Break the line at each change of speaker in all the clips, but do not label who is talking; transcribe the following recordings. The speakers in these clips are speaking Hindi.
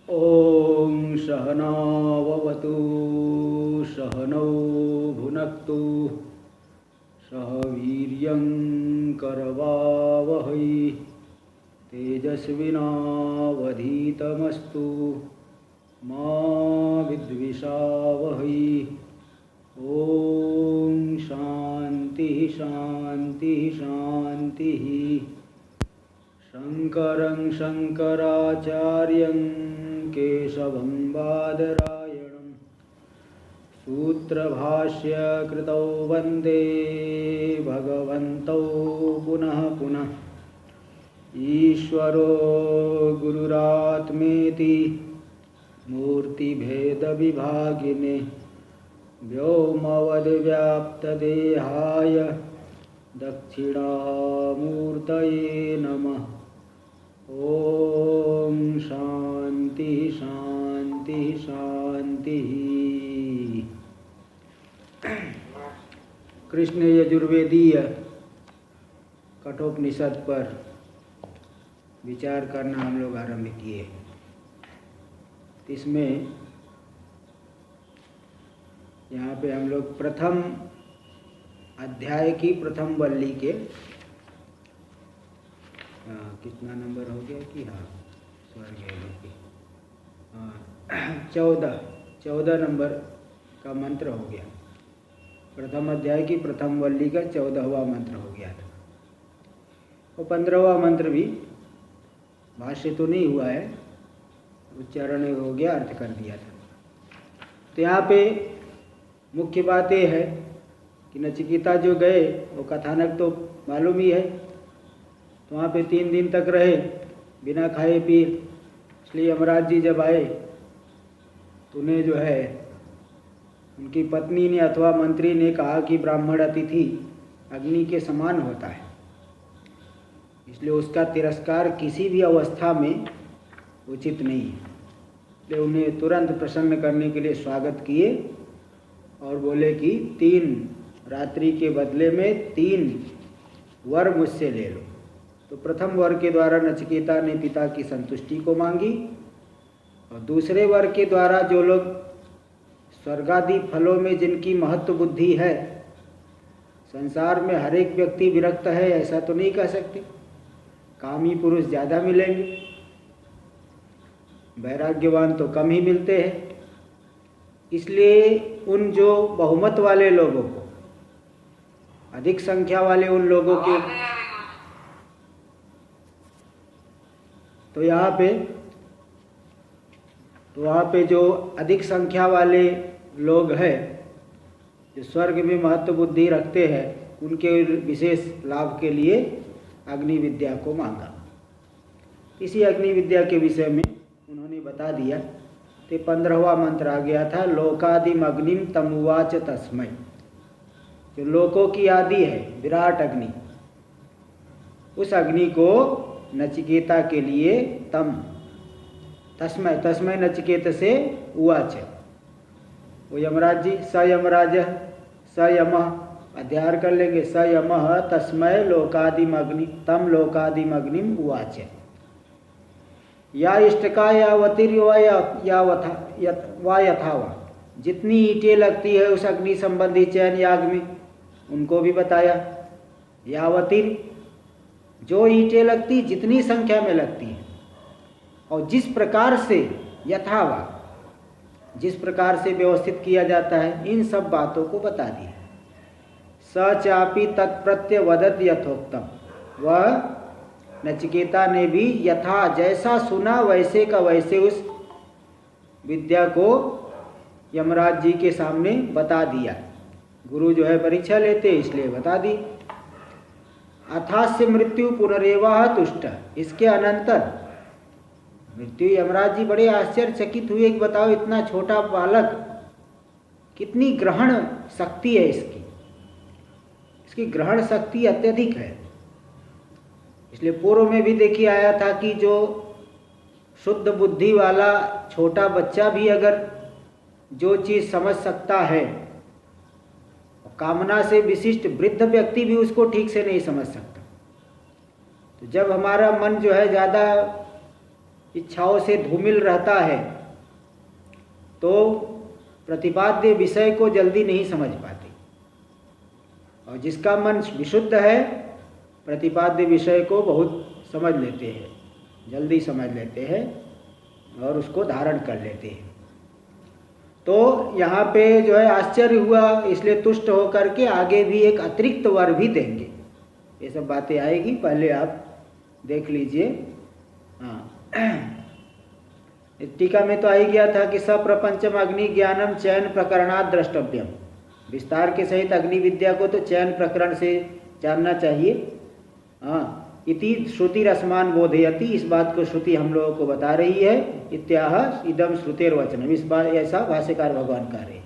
ॐ सहनाववतु सहनौ भुनक्तु सह वीर्यं करवावहै तेजस्विनावधीतमस्तु मा विद्विषावहै। ॐ शान्तिः शान्तिः शान्तिः। शङ्करं शङ्कराचार्यं केशवं बादरायणं सूत्रभाष्यकृतौ वन्दे भगवन्तौ पुनः पुनः। ईश्वरो गुरुरात्मेति मूर्तिभेदविभागिने व्योमवद्व्याप्तदेहाय दक्षिणामूर्तये नमः। ओम शांति शांति शांति। कृष्ण यजुर्वेदीय कठोपनिषद पर विचार करना हम लोग आरंभ किए। इसमें यहाँ पे हम लोग प्रथम अध्याय की प्रथम वल्ली के कितना नंबर हो गया कि स्वर्ग की 14 नंबर का मंत्र हो गया। प्रथम अध्याय की प्रथम वल्ली का 14वां मंत्र हो गया था और 15वां मंत्र भी भाष्य तो नहीं हुआ है, उच्चारण हो गया, अर्थ कर दिया था। तो यहाँ पे मुख्य बात ये है कि नचिकेता जो गए वो कथानक तो मालूम ही है। तो वहाँ पे 3 दिन तक रहे बिना खाए पिए। इसलिए यमराज जी जब आए तो उन्हें जो है उनकी पत्नी ने अथवा मंत्री ने कहा कि ब्राह्मण अतिथि अग्नि के समान होता है, इसलिए उसका तिरस्कार किसी भी अवस्था में उचित नहीं है। इसलिए उन्हें तुरंत प्रसन्न करने के लिए स्वागत किए और बोले कि 3 रात्रि के बदले में 3 वर मुझसे ले लो। तो प्रथम वर के द्वारा नचिकेता ने पिता की संतुष्टि को मांगी और दूसरे वर के द्वारा जो लोग स्वर्गादि फलों में जिनकी महत्व बुद्धि है, संसार में हर एक व्यक्ति विरक्त है ऐसा तो नहीं कह सकते, कामी पुरुष ज़्यादा मिलेंगे, वैराग्यवान तो कम ही मिलते हैं। इसलिए उन जो बहुमत वाले लोगों को, अधिक संख्या वाले उन लोगों के, तो यहाँ पे जो अधिक संख्या वाले लोग हैं जो स्वर्ग में महत्व बुद्धि रखते हैं, उनके विशेष लाभ के लिए अग्नि विद्या को मांगा। इसी अग्नि विद्या के विषय में उन्होंने बता दिया। तो 15वां मंत्र आ गया था, लोकादिम अग्निम तमुवाच तस्मै। जो लोकों की आदि है विराट अग्नि, उस अग्नि को नचिकेता के लिए तस्मै तस्मै नचिकेत से उवाच। वो यमराज जी स यमराज स यमः अध्यार कर लेंगे। स यमः तस्मै लोकादिम अग्नि तम लोकादिम अग्निम उवाच। या इष्टका यावतिर्वा यथावा, जितनी ईंटें लगती है उस अग्नि संबंधी चयन याग में उनको भी बताया। यावतिर, जो ईंटें लगती जितनी संख्या में लगती है और जिस प्रकार से, यथावा जिस प्रकार से व्यवस्थित किया जाता है, इन सब बातों को बता दिया। स चापि तत्प्रत्य वदत यथोक्तम, वह नचिकेता ने भी यथा जैसा सुना वैसे का वैसे उस विद्या को यमराज जी के सामने बता दिया। गुरु जो है परीक्षा लेते इसलिए बता दी। अथास्य मृत्यु पुनरेवाह तुष्ट, इसके अनंतर मृत्यु, यमराज जी बड़े आश्चर्यचकित हुए कि बताओ इतना छोटा बालक, कितनी ग्रहण शक्ति है इसकी ग्रहण शक्ति अत्यधिक है। इसलिए पूर्व में भी देखिए आया था कि जो शुद्ध बुद्धि वाला छोटा बच्चा भी अगर जो चीज़ समझ सकता है, कामना से विशिष्ट वृद्ध व्यक्ति भी उसको ठीक से नहीं समझ सकता। तो जब हमारा मन जो है ज़्यादा इच्छाओं से धूमिल रहता है तो प्रतिपाद्य विषय को जल्दी नहीं समझ पाते, और जिसका मन विशुद्ध है प्रतिपाद्य विषय को बहुत समझ लेते हैं, जल्दी समझ लेते हैं और उसको धारण कर लेते हैं। तो यहाँ पे जो है आश्चर्य हुआ, इसलिए तुष्ट होकर के आगे भी एक अतिरिक्त वर भी देंगे। ये सब बातें आएगी, पहले आप देख लीजिए। हाँ, टीका में तो आ ही गया था कि सप्रपंचम अग्नि ज्ञानम चयन प्रकरणात् द्रष्टव्यम। विस्तार के सहित अग्नि विद्या को तो चयन प्रकरण से जानना चाहिए। हाँ, इति श्रुति रसमान बोधयति, इस बात को श्रुति हम लोगों को बता रही है। इत्याह इदम श्रुतेर वचनम, इस बात ऐसा भाष्यकार भगवान कह रहे हैं।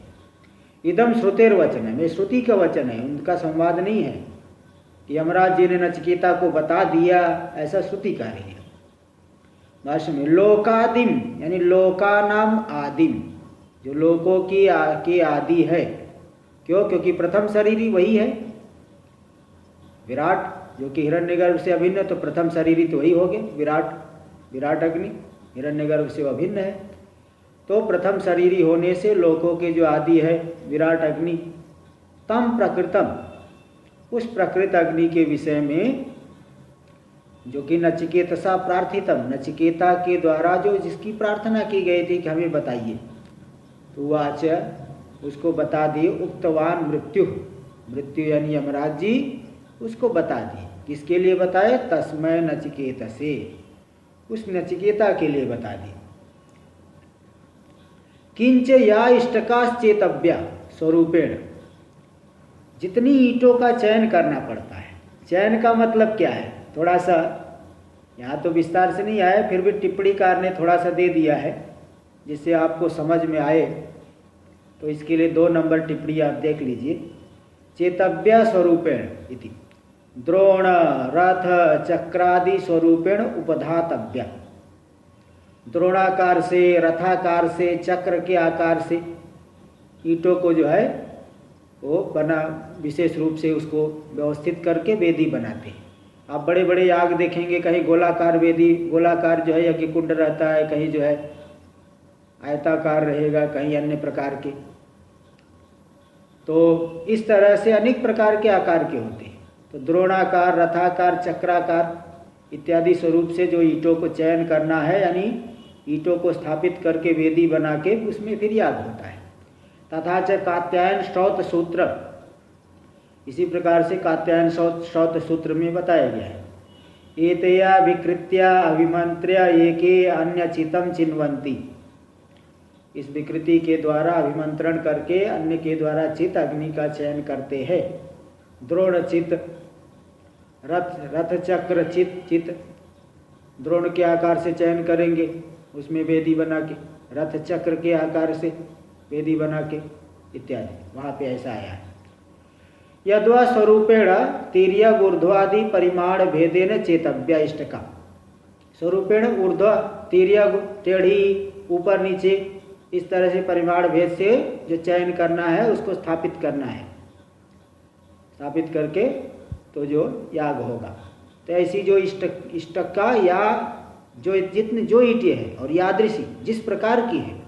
इदम श्रुतेर वचनम, ये श्रुति का वचन है, उनका संवाद नहीं है कि यमराज जी ने नचिकेता को बता दिया, ऐसा श्रुति कह रही है। भाष्य में लोकादिम यानी लोकानाम आदिम, जो लोकों की आदि है। क्यों? क्योंकि प्रथम शरीर ही वही है विराट, जो कि हिरण्यगर्भ से अभिन्न, तो प्रथम शरीर ही तो वही हो गए विराट अग्नि, हिरण्यगर्भ से अभिन्न है। तो प्रथम शरीरी होने से लोकों के जो आदि है विराट अग्नि, तम प्रकृतम, उस प्रकृत अग्नि के विषय में जो कि नचिकेतसा प्रार्थितम, नचिकेता के द्वारा जो जिसकी प्रार्थना की गई थी कि हमें बताइए, तो वाच उसको बता दिए। उक्तवान मृत्यु यानी यमराज जी उसको बता दिए। किसके लिए बताए? तस्मय नचिकेत से, उस नचिकेता के लिए बता दिए। किंच या इष्टकाश्चेतव्या स्वरूपेण, जितनी ईंटों का चयन करना पड़ता है। चयन का मतलब क्या है? थोड़ा सा यहाँ तो विस्तार से नहीं आया, फिर भी टिप्पणीकार ने थोड़ा सा दे दिया है जिससे आपको समझ में आए। तो इसके लिए 2 नंबर टिप्पणी आप देख लीजिए। चेतव्या स्वरूपेण इति द्रोण रथ चक्रादि स्वरूपेण उपधातव्या, द्रोणाकार से, रथाकार से, चक्र के आकार से ईंटों को जो है वो बना, विशेष रूप से उसको व्यवस्थित करके वेदी बनाते हैं। आप बड़े बड़े याग देखेंगे, कहीं गोलाकार वेदी, गोलाकार जो है यज्ञ कुंड रहता है, कहीं जो है आयताकार रहेगा, कहीं अन्य प्रकार के। तो इस तरह से अनेक प्रकार के आकार के होते हैं। तो द्रोणाकार, रथाकार, चक्राकार इत्यादि स्वरूप से जो ईंटों को चयन करना है, यानी ईंटों को स्थापित करके वेदी बना के उसमें फिर याग होता है। तथा च कात्यायन श्रौत सूत्र, इसी प्रकार से कात्यायन श्रौत सूत्र में बताया गया है। एतया विकृत्या अभिमंत्र्य एके अन्य चितम चिन्वन्ति, इस विकृति के द्वारा अभिमंत्रण करके अन्य के द्वारा चित अग्नि का चयन करते हैं। द्रोण चित, रथ चक्र चित, द्रोण के आकार से चयन करेंगे, उसमें वेदी बना के, रथ चक्र के आकार से वेदी बना के इत्यादि, वहाँ पे ऐसा आया है। यद्वा स्वरूपेण तीर्य ऊर्ध्वादि परिमाण भेदेन चेतव्या इष्टका, स्वरूपेण ऊर्ध्व तीर्य टेढ़ी ऊपर नीचे इस तरह से परिमाण भेद से जो चयन करना है उसको स्थापित करना है, स्थापित करके तो जो याग होगा। तो ऐसी जो इष्टक का या जो जितने जो ईंटें हैं और यादृशी जिस प्रकार की है,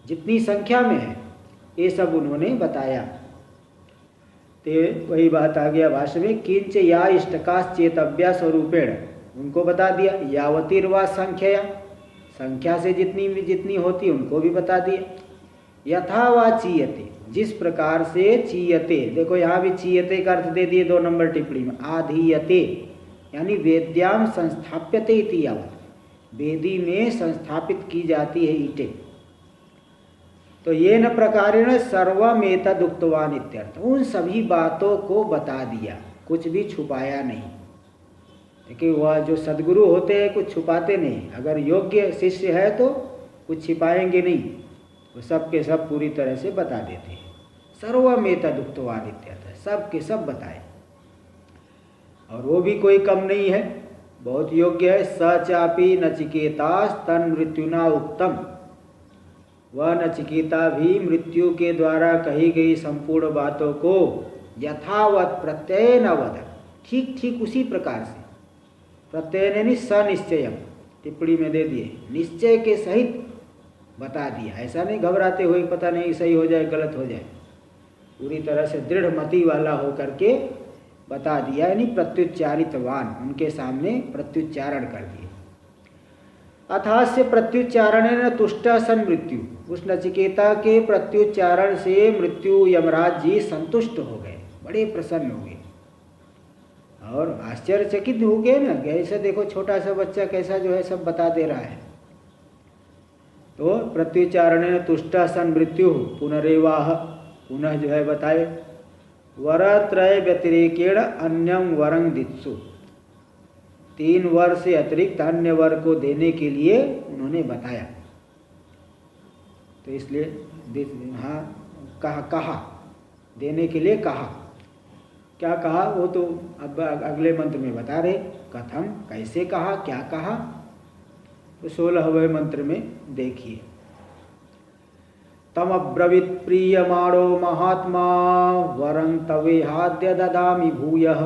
जितनी संख्या में है, ये सब उन्होंने बताया। तो वही बात आ गया भाष्य में, किंच या इष्टकाश्चेतव्या स्वरूपेण, उनको बता दिया। यावतीर्वा संख्या, संख्या से जितनी होती उनको भी बता दिया। यथा वा चीयते, जिस प्रकार से चीयते, देखो यहाँ भी चीयते का अर्थ दे दिए 2 नंबर टिप्पणी में। आधीयते यानी वेद्याम संस्थाप्यते इति यावत, वेदी में संस्थापित की जाती है ईंटें। तो ये न प्रकारेण सर्वमेतद उक्तवान इत्यर्थ, उन सभी बातों को बता दिया, कुछ भी छुपाया नहीं। देखिए वह जो सद्गुरु होते हैं कुछ छुपाते नहीं, अगर योग्य शिष्य है तो कुछ छिपाएंगे नहीं, वो सब के सब पूरी तरह से बता देते हैं। सर्वमेतद उक्तवान इत्यर्थ, सब के सब बताए, और वो भी कोई कम नहीं है, बहुत योग्य है। स चापि नचिकेतास तन मृत्युना उक्तम, वह नचिकेता भी मृत्यु के द्वारा कही गई संपूर्ण बातों को यथावत प्रत्यय न वद, ठीक ठीक उसी प्रकार से, प्रत्यय यानी सनिश्चय, टिप्पणी में दे दिए, निश्चय के सहित बता दिया। ऐसा नहीं घबराते हुए पता नहीं सही हो जाए गलत हो जाए, पूरी तरह से दृढ़ मति वाला हो करके बता दिया, यानी प्रत्युच्चारितवान, उनके सामने प्रत्युच्चारण कर दिए। अथास्य प्रत्युच्चारण तुष्ट सन मृत्यु, उस नचिकेता के प्रत्युच्चारण से मृत्यु यमराज जी संतुष्ट हो गए, बड़े प्रसन्न हुए और आश्चर्यचकित हो गए ना, ऐसा देखो छोटा सा बच्चा कैसा जो है सब बता दे रहा है। तो प्रत्युच्चारण तुष्ट सन मृत्यु पुनरेवाह, पुनः जो है बताए, वरत्रय व्यतिरेकेण अन्यं वरं दित्सु, 3 वर से अतिरिक्त अन्य वर को देने के लिए उन्होंने बताया। तो इसलिए हाँ कहा देने के लिए कहा, क्या कहा वो तो अब अगले मंत्र में बता रहे, कथम कैसे कहा, क्या कहा, तो 16वें मंत्र में देखिए। तम अब्रवीत प्रीयमाणो महात्मा वरं तवेहाद्य ददामि भूयः,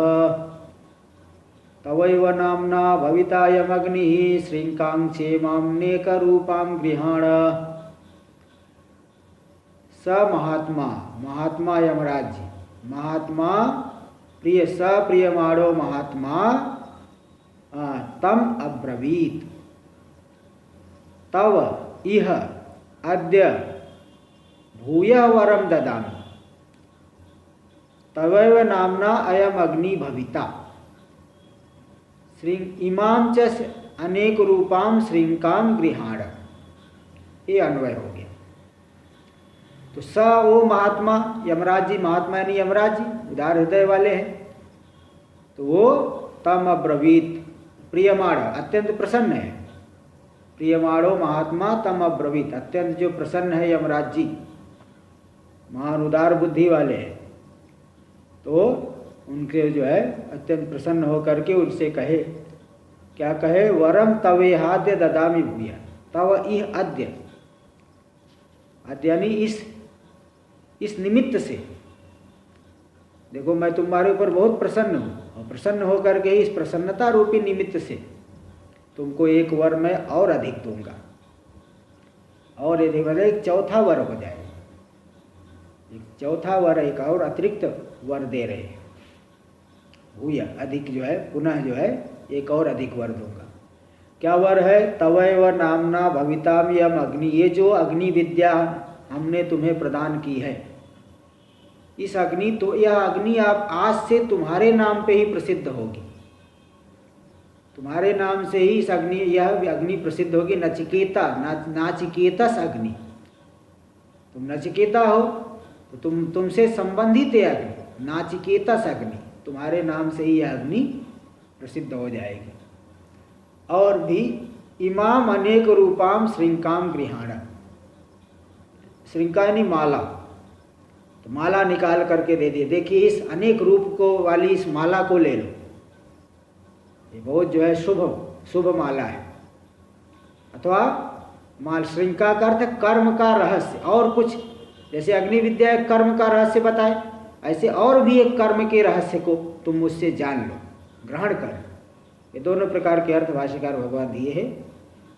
तवैव नाम्ना भवितायमग्निः श्रृंकां क्षेमाम्नेकरूपां गृहाण। स महात्मा, महात्मा यमराज जी, महात्मा प्रिय, स प्रियमाणो महात्मा तम अब्रवीत, तव इह अद्य भूयः वरम ददामि, तवैव नामना अयम अग्नि भविता इमां च अनेक रूपां श्रृंकां गृहाण। ये अन्वय हो गया। तो स वो महात्मा यमराज जी, महात्मा यानी यमराज जी उदार हृदय वाले हैं, तो वो तम अब्रवीत, प्रियमाण अत्यंत प्रसन्न है, प्रियमाणो महात्मा तम अब्रवीत, अत्यंत जो प्रसन्न है यमराज जी, महान उदार बुद्धि वाले हैं, तो उनके जो है अत्यंत प्रसन्न होकर के उनसे कहे, क्या कहे, वरम तवेहाद्य ददामि भूया, तव इह अद्य, अद्य यानी इस निमित्त से, देखो मैं तुम्हारे ऊपर बहुत प्रसन्न हूँ, और प्रसन्न होकर के इस प्रसन्नता रूपी निमित्त से तुमको 1 वर मैं और अधिक दूंगा, और यदि बोले 4था वर हो जाए, एक 4था वर, एक और अतिरिक्त वर दे रहे हैं, भूया अधिक जो है, पुनः जो है एक और अधिक वर दूंगा। क्या वर है, तवैव नामना भविताम यम अग्नि, ये जो अग्नि विद्या हमने तुम्हें प्रदान की है, इस अग्नि, तो यह अग्नि आप आज से तुम्हारे नाम पे ही प्रसिद्ध होगी, तुम्हारे नाम से ही इस अग्नि, यह अग्नि प्रसिद्ध होगी। नचिकेता, नाचिकेतस अग्नि, तुम नचिकेता हो तो तुमसे संबंधित है अग्नि, नाचिकेतस अग्नि, तुम्हारे नाम से ही यह अग्नि प्रसिद्ध हो जाएगी। और भी इमाम अनेक रूपाम श्रृंकाम गृहाण, श्रृंका यानी माला, तो माला निकाल करके दे दिए, देखिए इस अनेक रूप को वाली इस माला को ले लो, ये बहुत जो है शुभ माला है। अथवा माल, श्रृंका का अर्थ कर्म का रहस्य, और कुछ जैसे अग्नि विद्या एक कर्म का रहस्य बताए, ऐसे और भी एक कर्म के रहस्य को तुम मुझसे जान लो, ग्रहण कर। ये दोनों प्रकार के अर्थ भाष्यकार भगवान दिए हैं।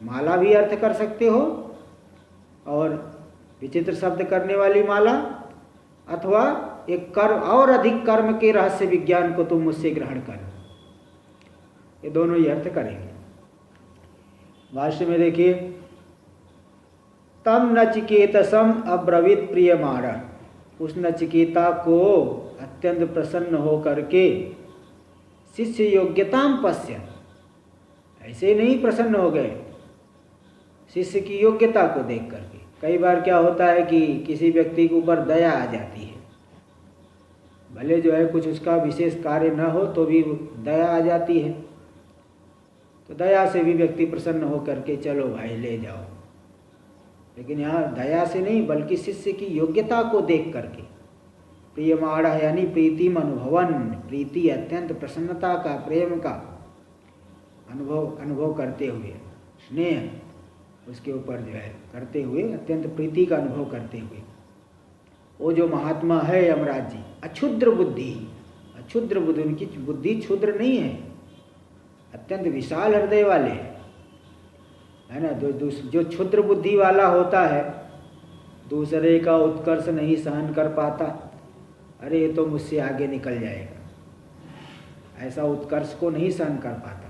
माला भी अर्थ कर सकते हो, और विचित्र शब्द करने वाली माला, अथवा एक कर्म और अधिक कर्म के रहस्य विज्ञान को तुम मुझसे ग्रहण कर, ये दोनों ही अर्थ करेंगे। भाष्य में देखिए, तम नचिकेतसम अब्रवीत प्रियमाण, उस नचिकेता को अत्यंत प्रसन्न हो करके शिष्य योग्यताम पश्य, ऐसे नहीं प्रसन्न हो गए, शिष्य की योग्यता को देख करके। कई बार क्या होता है कि किसी व्यक्ति के ऊपर दया आ जाती है, भले जो है कुछ उसका विशेष कार्य न हो तो भी दया आ जाती है, तो दया से भी व्यक्ति प्रसन्न हो करके चलो भाई ले जाओ। लेकिन यहाँ दया से नहीं, बल्कि शिष्य की योग्यता को देख करके, प्रियमाण यानी प्रीतिम अनुभवन, प्रीति अत्यंत प्रसन्नता का, प्रेम का अनुभव करते हुए, स्नेह उसके ऊपर जो है करते हुए, अत्यंत प्रीति का अनुभव करते हुए, वो जो महात्मा है यमराज जी, अक्षुद्र बुद्धि, अक्षुद्र बुद्धि, उनकी बुद्धि क्षुद्र नहीं है, अत्यंत विशाल हृदय वाले हैं, है ना। जो क्षुद्र बुद्धि वाला होता है, दूसरे का उत्कर्ष नहीं सहन कर पाता, अरे ये तो मुझसे आगे निकल जाएगा, ऐसा उत्कर्ष को नहीं सहन कर पाता।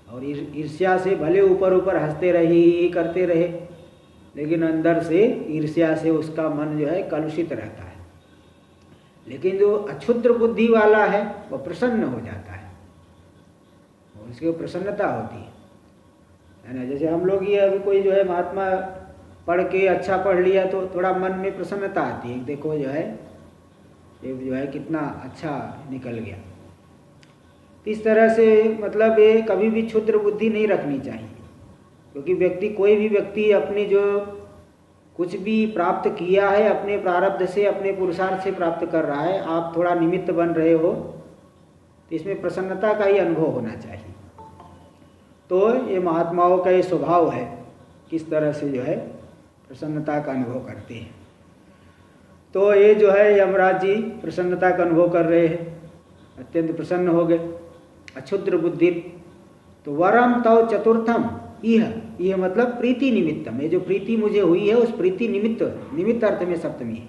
और ईर्ष्या से भले ऊपर ऊपर हंसते रहे ही करते रहे, लेकिन अंदर से ईर्ष्या से उसका मन जो है कलुषित रहता है। लेकिन जो अक्षुद्र बुद्धि वाला है वह प्रसन्न हो जाता है, उसकी प्रसन्नता होती है ना। जैसे हम लोग ये अभी कोई जो है महात्मा पढ़ के अच्छा पढ़ लिया तो थोड़ा मन में प्रसन्नता आती है, देखो जो है ये जो है कितना अच्छा निकल गया। इस तरह से मतलब ये कभी भी क्षुद्र बुद्धि नहीं रखनी चाहिए, क्योंकि कोई भी व्यक्ति अपनी जो कुछ भी प्राप्त किया है अपने प्रारब्ध से, अपने पुरुषार्थ से प्राप्त कर रहा है, आप थोड़ा निमित्त बन रहे हो, तो इसमें प्रसन्नता का ही अनुभव होना चाहिए। तो ये महात्माओं का ये स्वभाव है, किस तरह से जो है प्रसन्नता का अनुभव करते हैं। तो ये जो है यमराज जी प्रसन्नता का अनुभव कर रहे हैं, अत्यंत प्रसन्न हो गए। अक्षुद्र बुद्धि तो वरम तव चतुर्थम, यह मतलब प्रीति निमित्तम, ये जो प्रीति मुझे हुई है उस प्रीति निमित्त अर्थ में सप्तमी है।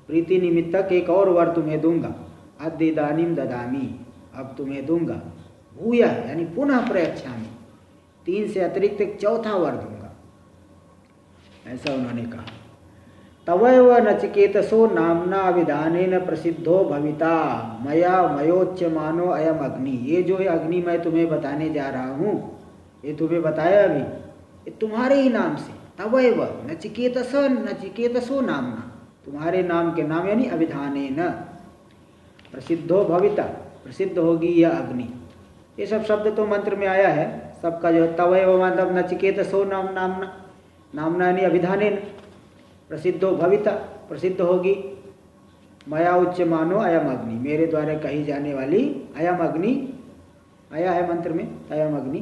प्रीति निमित्तक एक और वर तुम्हें दूंगा, अद्यदानीम ददामी, अब तुम्हें दूंगा, भूया यानी पुनः प्रयच्छामि, 3 से अतिरिक्त एक चौथा वर दूंगा, ऐसा उन्होंने कहा। तवैव नचिकेतसो नामना विधानेन प्रसिद्धो भविता मया मयोच्यमानो अयम अग्नि। ये जो अग्नि मैं तुम्हें बताने जा रहा हूँ, ये तुम्हें बताया अभी, ये तुम्हारे ही नाम से, तवैव नचिकेतसो नामना, तुम्हारे नाम के नाम यानी अभिधानेन प्रसिद्धो भविता, प्रसिद्ध होगी यह अग्नि। ये सब शब्द तो मंत्र में आया है सबका, जो तवैव मतलब नचिकेतसो नामना यानी अभिधानेन प्रसिद्धो भविता, प्रसिद्ध होगी, मया उच्यमानो अयम अग्नि, मेरे द्वारा कही जाने वाली अयम अग्नि, आया है मंत्र में अयम अग्नि।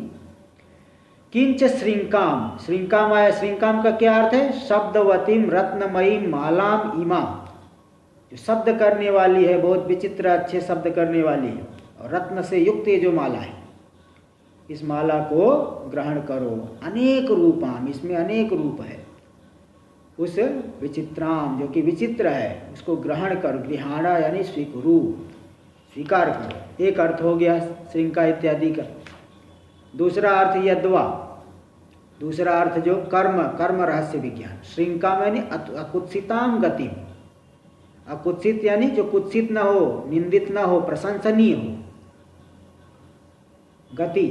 किंच श्रृंकाम, श्रृंकाम आया, श्रृंकाम का क्या अर्थ है? शब्दवतीम रत्नमयी मालाम इमाम, जो शब्द करने वाली है, बहुत विचित्र अच्छे शब्द करने वाली है, और रत्न से युक्त ये जो माला है, इस माला को ग्रहण करो। अनेक रूपाम, इसमें अनेक रूप है, उस विचित्राम जो कि विचित्र है उसको ग्रहण कर, गृहाणा यानी स्वीकुरु, स्वीकार करो। एक अर्थ हो गया श्रृंका इत्यादि का। दूसरा अर्थ यद्वा, दूसरा अर्थ जो कर्म रहस्य विज्ञान। श्रृंका यानी अकुत्सिताम गति, अकुत्सित यानी जो कुत्सित न हो, निंदित न हो, प्रशंसनीय हो गति,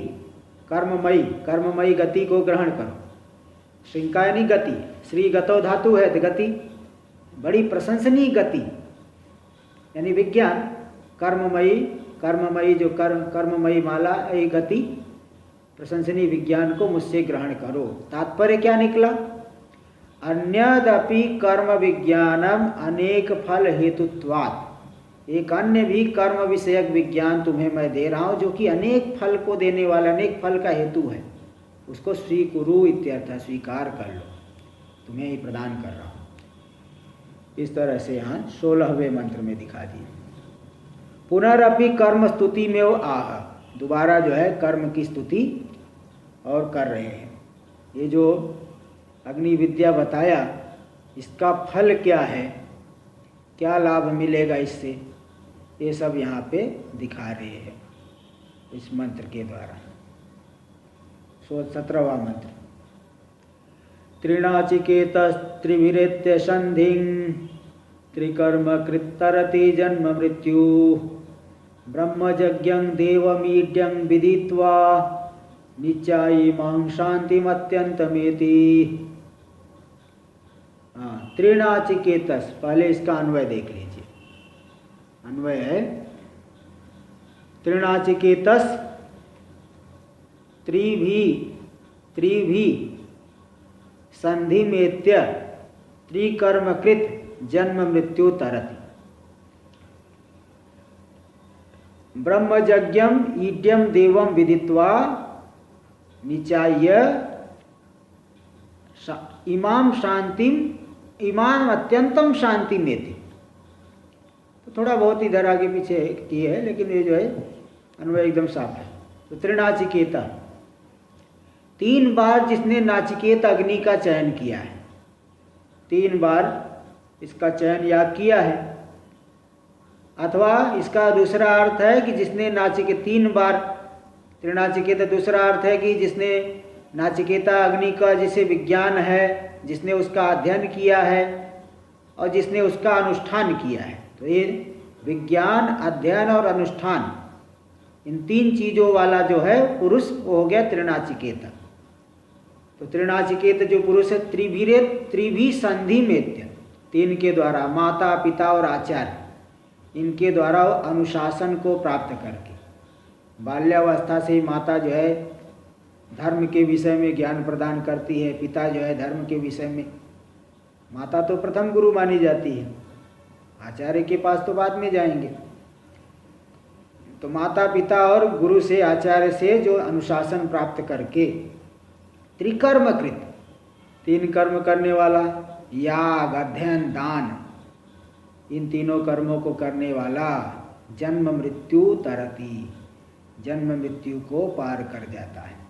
कर्ममयी गति को ग्रहण करो। श्रृंका यानी गति, श्री गतो धातु है, गति बड़ी प्रशंसनीय गति यानी विज्ञान, कर्ममयी जो कर्ममयी माला, ये गति प्रशंसनीय विज्ञान को मुझसे ग्रहण करो। तात्पर्य क्या निकला? अन्यदपि कर्म विज्ञानम अनेक फल हेतुत्वात्, एक अन्य भी कर्म विषयक विज्ञान तुम्हें मैं दे रहा हूँ जो कि अनेक फल को देने वाला, अनेक फल का हेतु है, उसको स्वीकुरु इत्यर्थ, स्वीकार कर लो, तुम्हें ही प्रदान कर रहा हूँ। इस तरह से यहाँ 16वें मंत्र में दिखा दिए। पुनरअपि कर्म स्तुति में वो आह, दोबारा जो है कर्म की स्तुति और कर रहे हैं। ये जो अग्नि विद्या बताया, इसका फल क्या है, क्या लाभ मिलेगा इससे, ये सब यहाँ पे दिखा रहे हैं इस मंत्र के द्वारा। 17वां मंत्र। त्रिनाचिकेतस्त्रिभिरेत्य संधिं त्रिकर्म कृत्तरति जन्म मृत्यु ब्रह्मयज्ञं देवमीड्यं विदित्वा नित्यायीमां शांतिमत्यंतमेति। त्रिनाचिकेतस, पहले इसका अन्वय देख लीजिए। अन्वय है त्रिनाचिकेतस त्रिभी संधिमेत्य त्रिकर्मकृत जन्म मृत्यु तरति। ब्रह्मयज्ञम ईड्यम देवम विदित्वा निचाय्य इमाम शांतिम, इमाम अत्यंतम शांति में थी। तो थोड़ा बहुत इधर आगे पीछे किए है, लेकिन ये जो है अन्वय एकदम साफ है। तो त्रिनाचिकेता, 3 बार जिसने नाचिकेत अग्नि का चयन किया है, 3 बार इसका चयन याग किया है, अथवा इसका दूसरा अर्थ है कि जिसने नाचिकेत 3 बार, त्रिनाचिकेत दूसरा अर्थ है कि जिसने नाचिकेता अग्नि का जिसे विज्ञान है, जिसने उसका अध्ययन किया है और जिसने उसका अनुष्ठान किया है। तो ये विज्ञान, अध्ययन और अनुष्ठान, इन 3 चीज़ों वाला जो है पुरुष वो हो गया त्रिनाचिकेता। तो त्रिनाचिकेत जो पुरुष है, त्रिभी संधि मेत्य, 3 के द्वारा माता पिता और आचार्य, इनके द्वारा अनुशासन को प्राप्त करके, बाल्यावस्था से ही माता जो है धर्म के विषय में ज्ञान प्रदान करती है, पिता जो है धर्म के विषय में, माता तो प्रथम गुरु मानी जाती है, आचार्य के पास तो बाद में जाएंगे। तो माता पिता और गुरु से, आचार्य से जो अनुशासन प्राप्त करके त्रिकर्मकृत, 3 कर्म करने वाला, याग, अध्ययन, दान, इन 3 कर्मों को करने वाला जन्म मृत्यु तरति, जन्म मृत्यु को पार कर जाता है।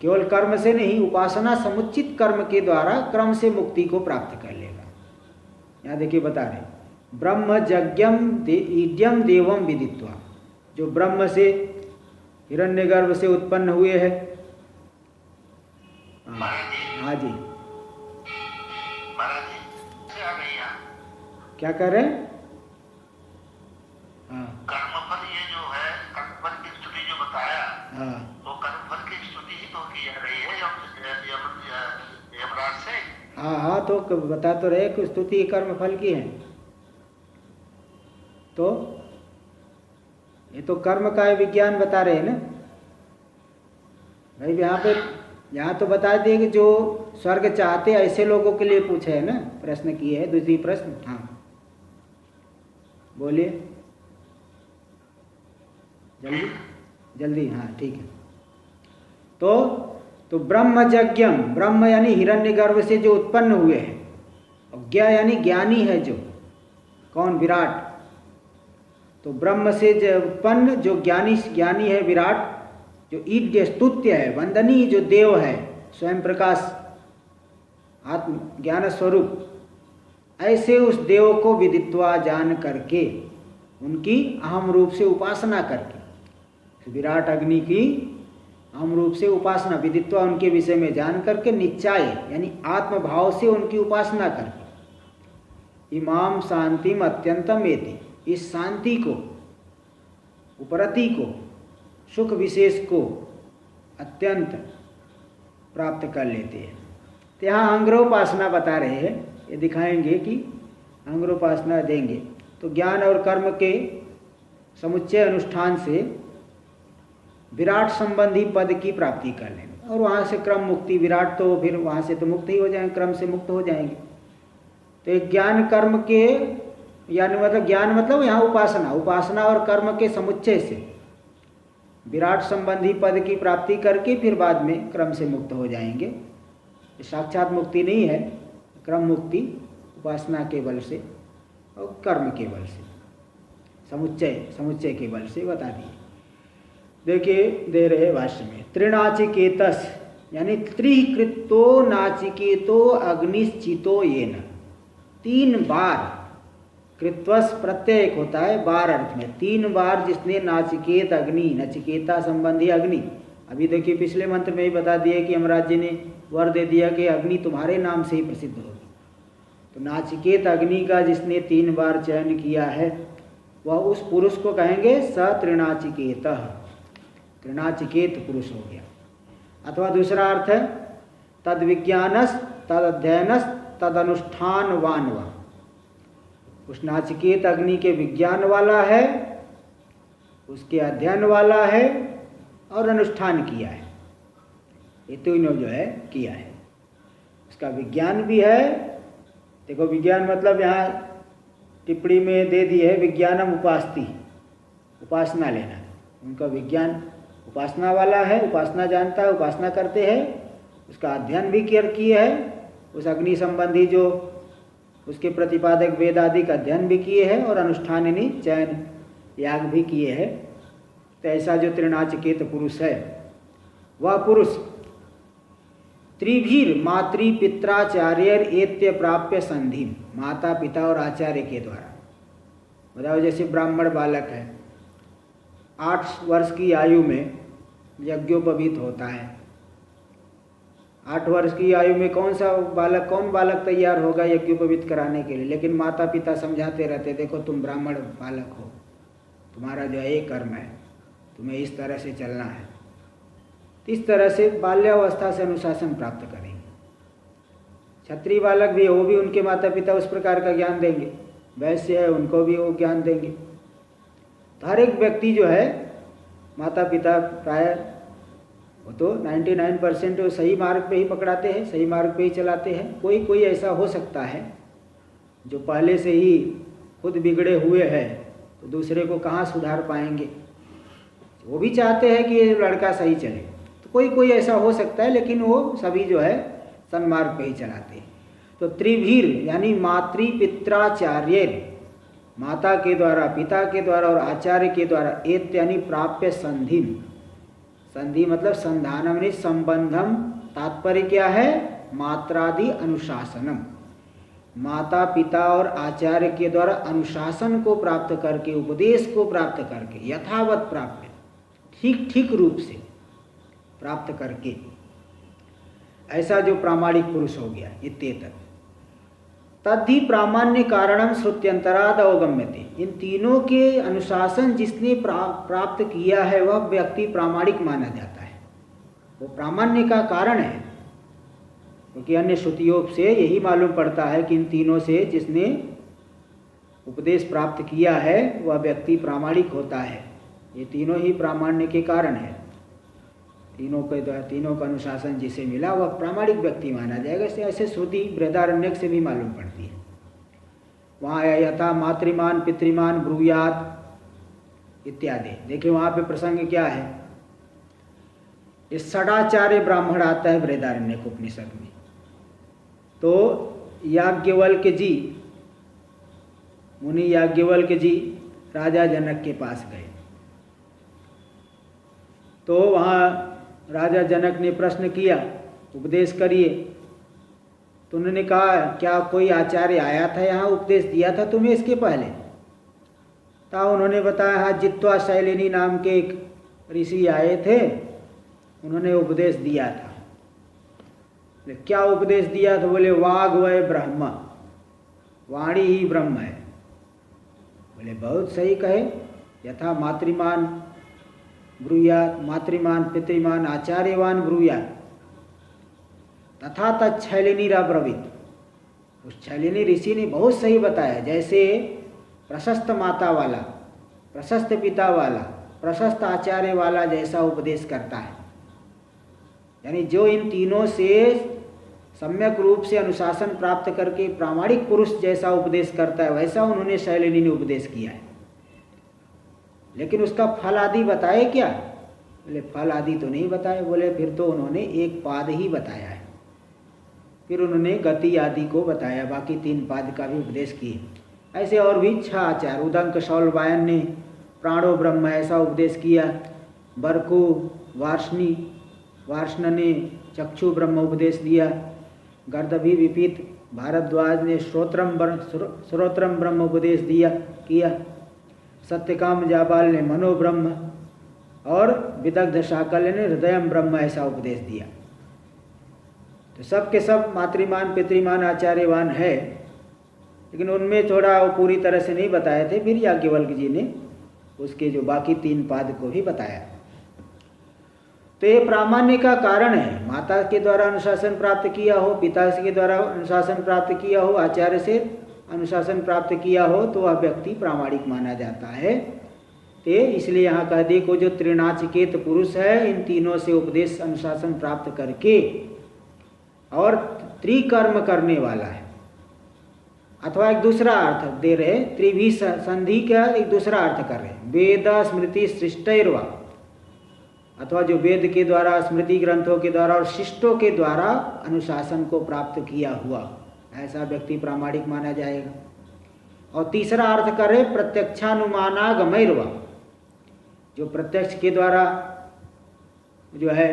केवल कर्म से नहीं, उपासना समुचित कर्म के द्वारा क्रम से मुक्ति को प्राप्त कर लेगा। यहाँ देखिए बता रहे, ब्रह्म यज्ञम ईड्यम देवम विदित्वा, जो ब्रह्म से हिरण्यगर्भ से उत्पन्न हुए हैं। हाँ जी, क्या कर रहे हैं? हाँ,
कर्मफल ये जो है, कर्मफल की स्तुति जो बताया,
हाँ,
वो कर्मफल की स्तुति ही तो की जा रही है यमराज से।
हाँ हाँ, तो बता तो रहे कि स्तुति कर्मफल की है। तो ये तो कर्म का विज्ञान बता रहे हैं ना भाई। यहाँ तो बता दिए कि जो स्वर्ग चाहते ऐसे लोगों के लिए पूछे है ना, प्रश्न किए है, दूसरी प्रश्न। हाँ बोलिए जल्दी जल्दी। हाँ ठीक है। तो ब्रह्म यज्ञम, ब्रह्म यानी हिरण्यगर्भ से जो उत्पन्न हुए हैं, और ज्ञ यानी ज्ञानी है जो, कौन? विराट। तो ब्रह्म से जो उत्पन्न जो ज्ञानी है विराट, जो ईड्य स्तुत्य है, वंदनीय जो देव है, स्वयं प्रकाश आत्म ज्ञान स्वरूप, ऐसे उस देव को विदित्वा जान करके, उनकी अहम रूप से उपासना करके, विराट अग्नि की अहम रूप से उपासना, विदित्वा उनके विषय में जान करके, निश्चय यानी आत्म भाव से उनकी उपासना करके, इमाम शांतिम अत्यंतम एति, इस शांति को, उपरति को, सुख विशेष को अत्यंत प्राप्त कर लेते हैं। तो यहाँ अंग्रोपासना बता रहे हैं, ये दिखाएंगे कि अंग्रोपासना देंगे तो ज्ञान और कर्म के समुच्चय अनुष्ठान से विराट संबंधी पद की प्राप्ति कर लेंगे, और वहाँ से क्रम मुक्ति, विराट तो फिर वहाँ से तो मुक्त ही हो जाएंगे, क्रम से मुक्त हो जाएंगे। तो एक ज्ञान कर्म के, यानी मतलब ज्ञान मतलब यहाँ उपासना और कर्म के समुच्चय से विराट संबंधी पद की प्राप्ति करके फिर बाद में क्रम से मुक्त हो जाएंगे। साक्षात मुक्ति नहीं है, क्रम मुक्ति उपासना के बल से और कर्म के बल से, समुच्चय के बल से बता दिए। देखिए दे रहे भाष्य में, त्रिनाचिकेतस यानी त्रिकृतो नाचिकेतो अग्निश्चितो येन, 3 बार, कृत्वस प्रत्यय एक होता है बार अर्थ में, 3 बार जिसने नाचिकेत अग्नि, नचिकेता संबंधी अग्नि, अभी देखिए पिछले मंत्र में ही बता दिया कि यमराज जी ने वर दे दिया कि अग्नि तुम्हारे नाम से ही प्रसिद्ध होगी। तो नाचिकेत अग्नि का जिसने 3 बार चयन किया है, वह उस पुरुष को कहेंगे स त्रिनाचिकेत, त्रिनाचिकेत पुरुष हो गया। अथवा दूसरा अर्थ है तद विज्ञानस तद अध्ययनस तद अनुष्ठानवान, उस नाचिकेत अग्नि के विज्ञान वाला है, उसके अध्ययन वाला है और अनुष्ठान किया है, ये तीनों जो है किया है। उसका विज्ञान भी है, देखो विज्ञान मतलब यहाँ टिप्पणी में दे दी है विज्ञानम उपास्ति, उपासना लेना, उनका विज्ञान उपासना वाला है, उपासना जानता है, उपासना करते हैं, उसका अध्ययन भी किए है, उस अग्नि संबंधी जो उसके प्रतिपादक वेद आदि का अध्ययन भी किए हैं और अनुष्ठानिनी चयन याग भी किए हैं। तो ऐसा जो त्रिनाचिकेत पुरुष है वह पुरुष त्रिभीर मातृपित्राचार्यर एत्य प्राप्य संधि, माता पिता और आचार्य के द्वारा। बताओ जैसे ब्राह्मण बालक है, 8 वर्ष की आयु में यज्ञोपवीत होता है। 8 वर्ष की आयु में कौन बालक तैयार होगा यज्ञोपवीत कराने के लिए? लेकिन माता पिता समझाते रहते, देखो तुम ब्राह्मण बालक हो, तुम्हारा जो है ये कर्म है, तुम्हें इस तरह से चलना है। इस तरह से बाल्यावस्था से अनुशासन प्राप्त करेंगे। क्षत्रिय बालक भी, वो भी उनके माता पिता उस प्रकार का ज्ञान देंगे। वैश्य है, उनको भी वो ज्ञान देंगे। तो हर एक व्यक्ति जो है, माता पिता प्राय वो तो 99% वो सही मार्ग पे ही पकड़ाते हैं, सही मार्ग पे ही चलाते हैं। कोई ऐसा हो सकता है जो पहले से ही खुद बिगड़े हुए हैं, तो दूसरे को कहाँ सुधार पाएंगे। वो भी चाहते हैं कि ये लड़का सही चले, तो कोई ऐसा हो सकता है, लेकिन वो सभी जो है सन्मार्ग पे ही चलाते हैं। तो त्रिभीर यानी मातृपित्राचार्य, माता के द्वारा, पिता के द्वारा और आचार्य के द्वारा, एत यानी प्राप्य संधि, संधि मतलब संधानम यानी संबंधम। तात्पर्य क्या है? मात्रादि अनुशासनम, माता पिता और आचार्य के द्वारा अनुशासन को प्राप्त करके, उपदेश को प्राप्त करके, यथावत प्राप्य, ठीक रूप से प्राप्त करके, ऐसा जो प्रामाणिक पुरुष हो गया। इत्येतत् तद्धि प्रामाण्य कारणम श्रुत्यंतराद अवगम्यते। इन तीनों के अनुशासन जिसने प्राप्त किया है वह व्यक्ति प्रामाणिक माना जाता है, वो प्रामाण्य का कारण है। क्योंकि अन्य श्रुतियों से यही मालूम पड़ता है कि इन तीनों से जिसने उपदेश प्राप्त किया है वह व्यक्ति प्रामाणिक होता है। ये तीनों ही प्रामाण्य के कारण है। तीनों का अनुशासन जिसे मिला वह प्रामाणिक व्यक्ति माना जाएगा। ऐसे श्रुति बृहदारण्यक से भी मालूम पड़ती है। वहाँ यथा मातृमान पितृमान ब्रूयात इत्यादि। देखिए वहाँ पे प्रसंग क्या है, ये षडाचार्य ब्राह्मण आता है बृहदारण्यक उपनिषद में। तो याज्ञवल्क्य जी, मुनि याज्ञवल्क्य जी राजा जनक के पास गए। तो वहाँ राजा जनक ने प्रश्न किया, उपदेश करिए। तो उन्होंने कहा, क्या कोई आचार्य आया था यहाँ, उपदेश दिया था तुम्हें इसके पहले? तब उन्होंने बताया, हाँ जित्वा शैलिनी नाम के एक ऋषि आए थे, उन्होंने उपदेश दिया था। क्या उपदेश दिया था? बोले वाग वै ब्रह्म, वाणी ही ब्रह्म है। बोले बहुत सही कहे, यथा मातृमान ब्रूयात, मातृमान पितृमान आचार्यवान ब्रूयात तथा तच्छैलिनीराब्रवीत। उस छैलिनी ऋषि ने बहुत सही बताया। जैसे प्रशस्त माता वाला, प्रशस्त पिता वाला, प्रशस्त आचार्य वाला जैसा उपदेश करता है, यानी जो इन तीनों से सम्यक रूप से अनुशासन प्राप्त करके प्रामाणिक पुरुष जैसा उपदेश करता है, वैसा उन्होंने शैलिनी ने उपदेश किया है। लेकिन उसका फल आदि बताए क्या? बोले फल आदि तो नहीं बताए। बोले फिर तो उन्होंने एक पाद ही बताया है, फिर उन्होंने गति आदि को बताया, बाकी 3 पाद का भी उपदेश किए। ऐसे और भी 6 आचार्य, उदंक शौलवायन ने प्राणो ब्रह्म ऐसा उपदेश किया, बरकु वार्ष्ण ने चक्षु ब्रह्म उपदेश दिया, गर्दभी विपित भारद्वाज ने श्रोत्रम ब्रह्म उपदेश किया, सत्यकाम जाबाल ने मनोब्रह्म और विदग्ध शाकल्य ने हृदयम ब्रह्म ऐसा उपदेश दिया। तो सब के सब मातृमान पितृमान आचार्यवान है, लेकिन उनमें थोड़ा वो पूरी तरह से नहीं बताए थे। फिर याज्ञवल्क्य जी ने उसके जो बाकी 3 पाद को भी बताया। तो ये प्रामाण्य का कारण है। माता के द्वारा अनुशासन प्राप्त किया हो, पिता के द्वारा अनुशासन प्राप्त किया हो, आचार्य से अनुशासन प्राप्त किया हो, तो वह व्यक्ति प्रामाणिक माना जाता है। तो इसलिए यहाँ कह दे को जो त्रिनाचिकेत पुरुष है, इन तीनों से उपदेश अनुशासन प्राप्त करके और त्रिकर्म करने वाला है। अथवा एक दूसरा अर्थ दे रहे, त्रिभी संधि का एक दूसरा अर्थ कर रहे, वेद स्मृति सृष्टैर्वा, अथवा जो वेद के द्वारा, स्मृति ग्रंथों के द्वारा और शिष्टों के द्वारा अनुशासन को प्राप्त किया हुआ, ऐसा व्यक्ति प्रामाणिक माना जाएगा। और तीसरा अर्थ करे प्रत्यक्षानुमानागमैर्वा, जो प्रत्यक्ष के द्वारा जो है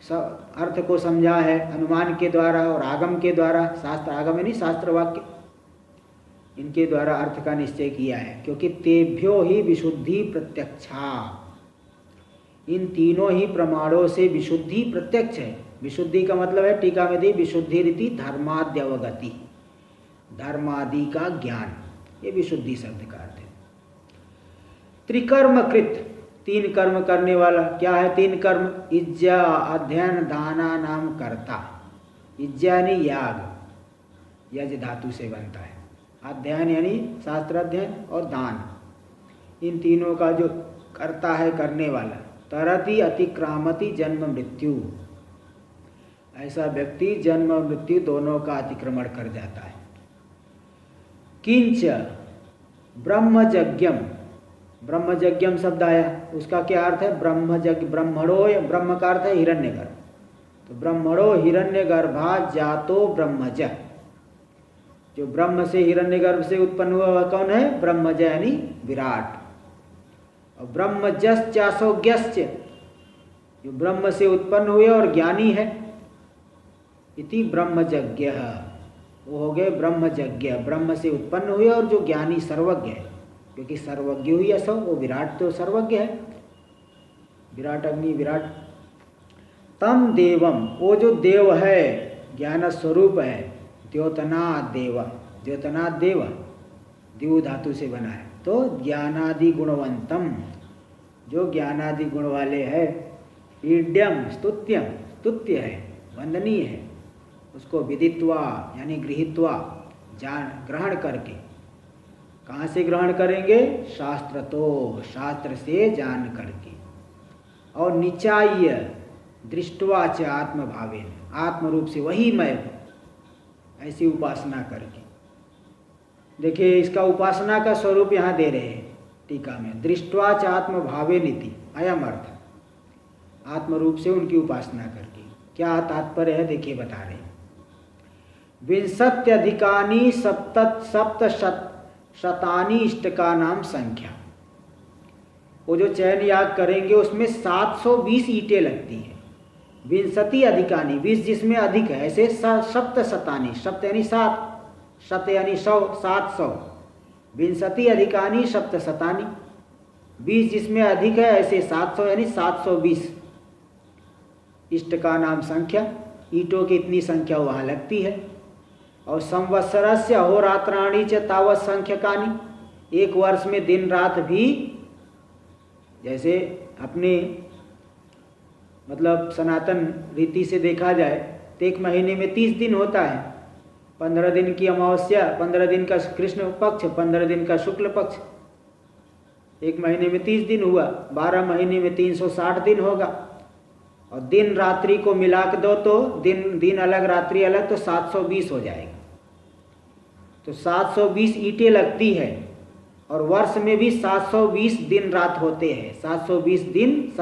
अर्थ को समझा है अनुमान के द्वारा और आगम के द्वारा, शास्त्र आगम यानी शास्त्र वाक्य, इनके द्वारा अर्थ का निश्चय किया है। क्योंकि तेभ्यो ही विशुद्धि प्रत्यक्षा, इन तीनों ही प्रमाणों से विशुद्धि प्रत्यक्ष है। विशुद्धि का मतलब है टीका में दी विशुद्धि रीति धर्माद्यवगति, धर्मादि का ज्ञान, ये विशुद्धि शब्द का अर्थ है। त्रिकर्मकृत, तीन कर्म करने वाला। क्या है तीन कर्म? इज्जा अध्ययन दाना नाम कर्ता। इज्जा यानी याग, यज धातु से बनता है। अध्ययन यानी शास्त्र अध्ययन और दान, इन तीनों का जो करता है करने वाला। तरति अतिक्रामति जन्म मृत्यु, ऐसा व्यक्ति जन्म और मृत्यु दोनों का अतिक्रमण कर जाता है। किंच ब्रह्मजज्ञम, ब्रह्मजज्ञम शब्द आया, उसका क्या अर्थ है? ब्रह्मजज्ञ, ब्रह्मणो, ब्रह्म का अर्थ है हिरण्यगर्भ, तो ब्रह्मणो हिरण्यगर्भा जातो ब्रह्मज, जो ब्रह्म से हिरण्यगर्भ से उत्पन्न हुआ वह कौन है? ब्रह्मज यानी विराट। और ब्रह्मजश्चासोज्ञश्च, जो ब्रह्म से उत्पन्न हुए और ज्ञानी है, इति ब्रह्मजज्ञ, वो हो गए ब्रह्मजज्ञ, ब्रह्म से उत्पन्न हुए और जो ज्ञानी सर्वज्ञ है, क्योंकि सर्वज्ञ ही असो, वो विराट तो सर्वज्ञ है, विराट अग्नि विराट। तम देवम, वो जो देव है ज्ञान स्वरूप है, द्योतनाद देव, द्योतनाद देव द्यू धातु से बना है, तो ज्ञानादि गुणवंतम, जो ज्ञानादि गुण वाले है, ईड्यम स्तुत्यम, स्तुत्य है, वंदनीय है, उसको विदित्वा यानी गृहीत्वा, जान ग्रहण करके। कहाँ से ग्रहण करेंगे? शास्त्र, तो शास्त्र से जान करके। और निचाय दृष्टवा च आत्मभावेन, आत्म रूप से वही मैं हूँ, ऐसी उपासना करके। देखिए इसका उपासना का स्वरूप यहाँ दे रहे हैं टीका में, दृष्टवा च आत्मभावेन इति, अयम अर्थ, आत्म रूप से उनकी उपासना करके। क्या तात्पर्य है देखिए बता रहे हैं। विंशत्यधिकानि सप्तशतानि इष्टका नाम संख्या, वो जो चयन याग करेंगे उसमें 720 ईंटें लगती हैं। विंशति अधिकानि, 20 जिसमें अधिक है, ऐसे सप्तशतानि, सप्त यानी 7, शत यानी 100, 700, विंशति अधिकानि सप्तशतानि, 20 जिसमें अधिक है, ऐसे 700 यानी 720 इष्ट का नाम संख्या, ईंटों की इतनी संख्या वहाँ लगती है। और संवत्सरस्य अहोरात्राणि च तावत् संख्यकानि, एक वर्ष में दिन रात भी, जैसे अपने मतलब सनातन रीति से देखा जाए तो एक महीने में 30 दिन होता है, 15 दिन की अमावस्या, 15 दिन का कृष्ण पक्ष, 15 दिन का शुक्ल पक्ष, एक महीने में 30 दिन हुआ, 12 महीने में 360 दिन होगा। और दिन रात्रि को मिला के दो तो दिन अलग रात्रि अलग, तो 720 हो जाएगा। तो 720 ईंटें लगती है, और वर्ष में भी 720 दिन रात होते हैं। 720 दिन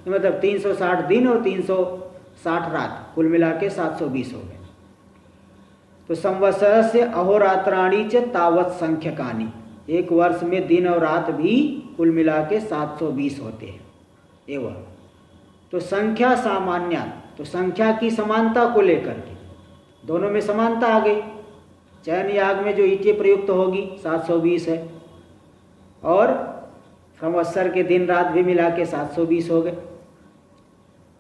मतलब 360 दिन और 360 रात, कुल मिला के 720 हो गए। तो संवत्सर से अहोरात्राणि च तावत् संख्यकानि, एक वर्ष में दिन और रात भी कुल मिला के 720 होते हैं। एवं तो संख्या सामान्य, तो संख्या की समानता को लेकर के दोनों में समानता आ गई। चयन याग में जो ईंटें प्रयुक्त होगी 720 है, और संवत्सर के दिन रात भी मिला के 720 हो गए।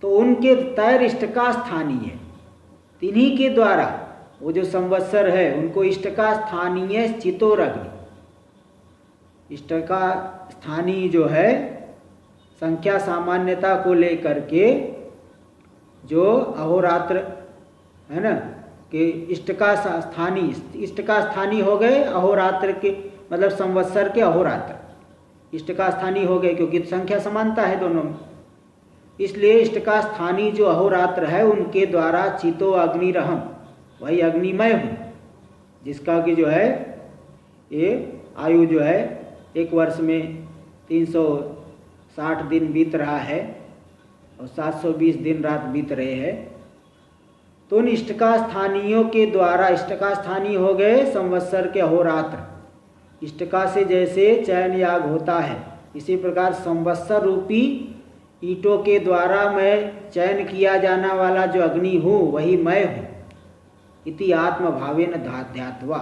तो उनके तैर इष्ट का स्थानीय, तिन्हीं के द्वारा वो जो संवत्सर है उनको इष्ट का स्थानीय चितोरग्नि, इष्ट का स्थानीय जो है संख्या सामान्यता को लेकर के जो अहोरात्र है ना, कि इष्ट का स्थानीय, इष्ट का स्थानीय हो गए अहोरात्र के, मतलब संवत्सर के अहोरात्र इष्ट का स्थानीय हो गए, क्योंकि संख्या समानता है दोनों में। इसलिए इष्ट का स्थानीय जो अहोरात्र है उनके द्वारा चितो अग्निरहम, वही अग्निमय हूँ, जिसका कि जो है ये आयु जो है एक वर्ष में 360 दिन बीत रहा है और 720 दिन रात बीत रहे हैं। तो उन इष्ट का स्थानीयों के द्वारा, इष्ट का स्थानीय हो गए संवत्सर के अहोरात्र। इष्ट का से जैसे चयन याग होता है, इसी प्रकार संवत्सर रूपी ईंटों के द्वारा मैं चयन किया जाना वाला जो अग्नि हूँ वही मैं हूँ। इति आत्मभावेन ध्यात्वा,